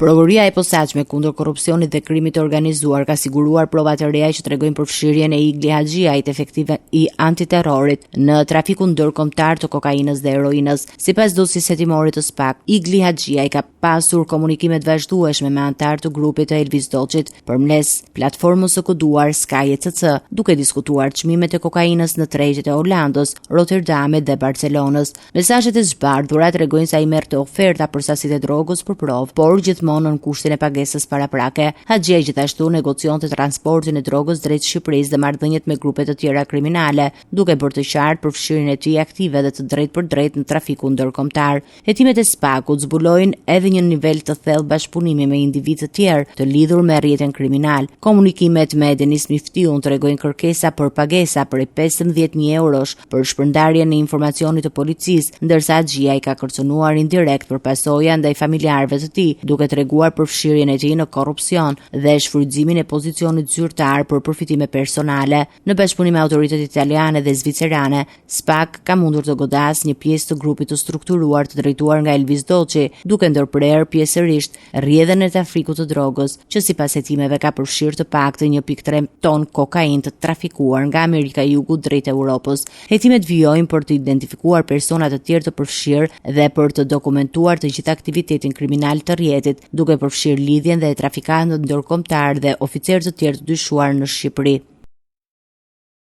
Prokuroria e posaçme kundër korrupsionit dhe krimit të organizuar ka siguruar prova të reja që tregojnë përfshirjen e Igli Haxhiajit, efektive i antiterrorit, në trafikun ndërkombëtar të kokainës dhe heroinës. Sipas dosjes hetimore të SPAK, Igli Haxhiaj ka pasur komunikime të vazhdueshme me anëtar të grupit të Elvis Doçit përmes platformës së koduar Sky CC, duke diskutuar çmimet e kokainës në tregjet e Holandës, Rotterdamit dhe Barcelonës. Mesazhet e zbardhura tregojnë se ai merrte oferta për sasitë e drogës për provë, por gjithmonë në kushtin e pagesës paraprake. Haxhiaj gjithashtu negocion të transportin e drogës drejt Shqipërisë dhe marrëdhëniet me grupe të tjera kriminale, duke bërë të qartë përfshirjen e tij aktive dhe të drejtë për drejtë në trafikun ndërkombëtar. Hetimet e SPAK-ut zbulojnë edhe një nivel të thellë bashkëpunimi me individë të tjerë të lidhur me rrjetin kriminal. Komunikimet me Denis Miftiun tregojnë kërkesa për pagesa prej 15.000 eurosh për shpërndarjen e informacionit të policisë, ndërsa Haxhiaj ka kërcënuar indirekt për pasoja ndaj familjarëve të tij, duke treguar përfshirjen e tij në korrupsion dhe shfrytëzimin e pozicionit zyrtar për përfitime personale. Në bashkëpunim me autoritetet italiane dhe zvicerane, SPAK ka mundur të godasë një pjesë të grupit të strukturuar të drejtuar nga Elvis Doçi, duke ndërprerë pjesërisht rrjedhën e trafikut të drogës, që sipas hetimeve ka përfshirë të paktën 1.3 ton kokainë të trafikuar nga Amerika e Jugut drejt Europës. Hetimet vijojnë për të identifikuar persona të tjerë të përfshirë dhe për të dokumentuar të gjithë aktivitetin kriminal të rrjetit, duke përfshirë lidhjen dhe trafikantët ndërkombëtar dhe oficerë të tjerë të dyshuar në Shqipëri.